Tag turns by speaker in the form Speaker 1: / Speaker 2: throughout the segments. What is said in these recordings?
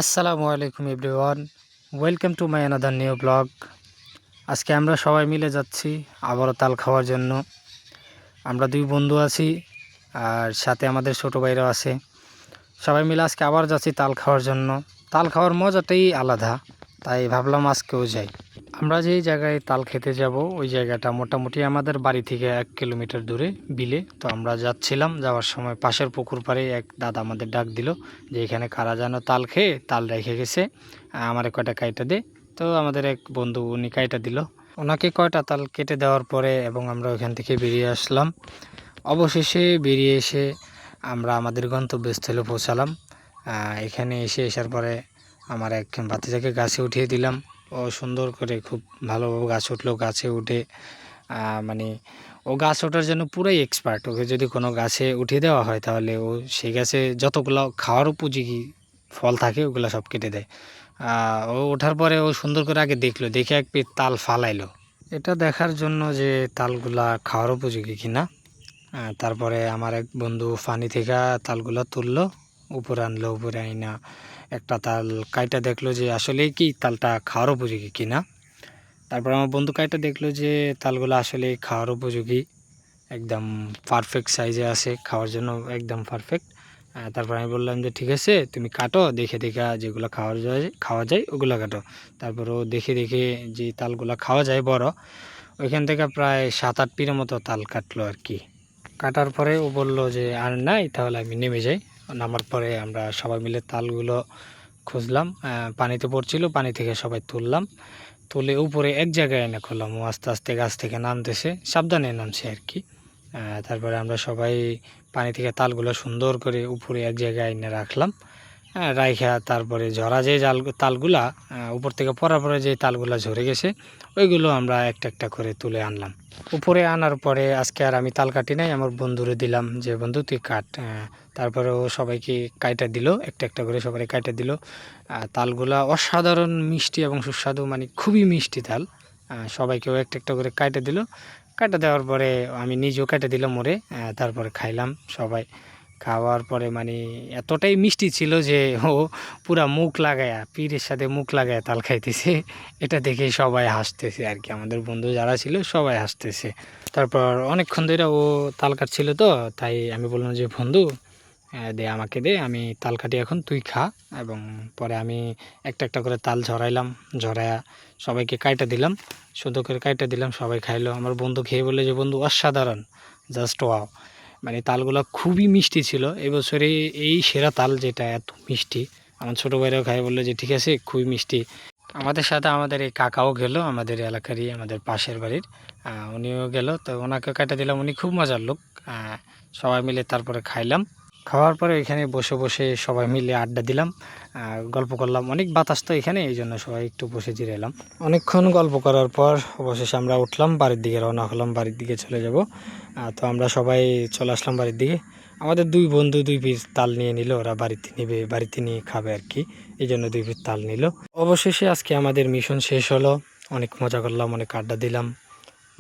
Speaker 1: আসসালামু আলাইকুম everyone, welcome to my another new blog. আজকে আমরা সবাই মিলে যাচ্ছি আবারও তাল খাওয়ার জন্য। আমরা দুই বন্ধু আছি আর সাথে আমাদের ছোটো ভাইরাও আছে। সবাই মিলে আজকে আবার যাচ্ছি তাল খাওয়ার জন্য। তাল খাওয়ার মজাটাই আলাদা, তাই ভাবলাম আজকেও যাই। আমরা যেই জায়গায় তাল খেতে যাব ওই জায়গাটা মোটামুটি আমাদের বাড়ি থেকে 1 কিলোমিটার দূরে বিলে। তো আমরা যাচ্ছিলাম, যাওয়ার সময় পাশের পুকুর পাড়ে এক দাদা আমাদের ডাক দিল যে এখানে কারা যেন তাল খেয়ে তাল রেখে গেছে, আমার কয়টা কাইটা দে। তো আমাদের এক বন্ধু উনি কাইটা দিল, ওনাকে কয়টা তাল কেটে দেওয়ার পরে এবং আমরা ওইখান থেকে বেরিয়ে আসলাম। অবশেষে বেরিয়ে এসে আমরা আমাদের গন্তব্যস্থলে পৌঁছালাম। এখানে আসার পরে আমার এক ভাতিজাকে গাছে উঠিয়ে দিলাম। ও সুন্দর করে খুব ভালোভাবে গাছ উঠলো। গাছে উঠে মানে ও গাছ ওঠার জন্য পুরাই এক্সপার্ট। ওকে যদি কোনো গাছে উঠিয়ে দেওয়া হয় তাহলে ও সেই গাছে যতগুলো খাওয়ার উপযোগী ফল থাকে ওগুলো সব কেটে দেয়। ও ওঠার পরে ও সুন্দর করে আগে দেখলো, দেখে এক পিঠ তাল ফালাইলো, এটা দেখার জন্য যে তালগুলা খাওয়ার উপযোগী কিনা। তারপরে আমার এক বন্ধু পানি থেকে তালগুলা তুললো, উপরে আনলো। উপরে আইনা একটা তাল কাইটা দেখলো যে আসলে কি তালটা খাওয়ার উপযোগী কিনা। তারপর আমার বন্ধু কাইটা দেখলো যে তালগুলো আসলে খাওয়ার উপযোগী, একদম পারফেক্ট সাইজে আছে, খাওয়ার জন্য একদম পারফেক্ট। তারপর আমি বললাম যে ঠিক আছে, তুমি কাটো, দেখে দেখে যেগুলো খাওয়া যায় ওগুলো কাটো। তারপর ও দেখে দেখে যে তালগুলো খাওয়া যায় বড়, ওইখান থেকে প্রায় 7-8 পিসের মতো তাল কাটলো আর কি। কাটার পরে ও বলল যে আর নাই, তাহলে আমি নেমে যাই। নামার পরে আমরা সবাই মিলে তালগুলো খুঁজলাম, পানিতে পড়ছিল, পানি থেকে সবাই তুললাম। তুলে উপরে এক জায়গায় এনে করলাম। ও আস্তে আস্তে গাছ থেকে নামতেছে, সাবধানে নামছে আর কি। তারপরে আমরা সবাই পানি থেকে তালগুলো সুন্দর করে উপরে এক জায়গায় এনে রাখলাম। রাইখা তারপরে ঝরা যে তালগুলা উপর থেকে পড়ার পরে যে তালগুলা ঝরে গেছে ওইগুলো আমরা একটা একটা করে তুলে আনলাম। উপরে আনার পরে আজকে আর আমি তাল কাটি নাই, আমার বন্ধুরে দিলাম যে বন্ধু তুই কাট। তারপরে ও সবাইকে কাইটা দিল, একটা একটা করে সবাই কাইটা দিল। তালগুলা অসাধারণ মিষ্টি এবং সুস্বাদু, মানে খুবই মিষ্টি তাল। সবাইকেও একটা একটা করে কাইটা দিল। কাটা দেওয়ার পরে আমি নিজেও কেটে দিলাম ওরে। তারপরে খাইলাম সবাই। খাওয়ার পরে মানে এতটাই মিষ্টি ছিল যে ও পুরা মুখ লাগায়া, পীরের সাথে মুখ লাগায়া তাল খাইতেছে। এটা দেখে সবাই হাসতেছে আর কি, আমাদের বন্ধু যারা ছিল সবাই হাসতেছে। তারপর অনেকক্ষণ ধরে ও তাল কাটছিল, তো তাই আমি বললাম যে বন্ধু দে, আমাকে দে, আমি তাল কাটি এখন, তুই খা। এবং পরে আমি একটা একটা করে তাল ঝরাইলাম, ঝরায়া সবাইকে কাইটা দিলাম, সুন্দর করে কাইটা দিলাম, সবাই খাইলো। আমার বন্ধু খেয়ে বললো যে বন্ধু অসাধারণ, জাস্ট ওয়াও, মানে তালগুলো খুবই মিষ্টি ছিল। এবছরে এই সেরা তাল যেটা এত মিষ্টি। আমার ছোটো ভাইরাও খাই, বললো যে ঠিক আছে, খুবই মিষ্টি। আমাদের সাথে আমাদের এই কাকাও গেল, আমাদের এলাকারই, আমাদের পাশের বাড়ির। উনিও গেল, তো ওনাকে কাটা দিলাম, উনি খুব মজার লোক। সবাই মিলে তারপরে খাইলাম। খাওয়ার পরে এখানে বসে বসে সবাই মিলে আড্ডা দিলাম, গল্প করলাম। অনেক বাতাস তো এখানে, এই জন্য সবাই একটু বসে জিরালাম। অনেকক্ষণ গল্প করার পর অবশেষে আমরা উঠলাম, বাড়ির দিকে রওনা হলাম, বাড়ির দিকে চলে যাব। তো আমরা সবাই চলে আসলাম বাড়ির দিকে। আমাদের দুই বন্ধু 2 পিস তাল নিয়ে নিল, ওরা বাড়িতে নেবে, বাড়িতে নিয়ে খাবে আর কি, এই জন্য 2 পিস তাল নিল। অবশেষে আজকে আমাদের মিশন শেষ হলো। অনেক মজা করলাম, অনেক আড্ডা দিলাম,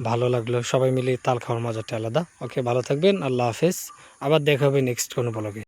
Speaker 1: ভালো লাগলো। সবাই মিলে তাল খাওয়ার মজাটা আলাদা। ওকে, ভালো থাকবেন, আল্লাহ হাফেজ। আবার দেখা হবে নেক্সট কোনো ব্লগে।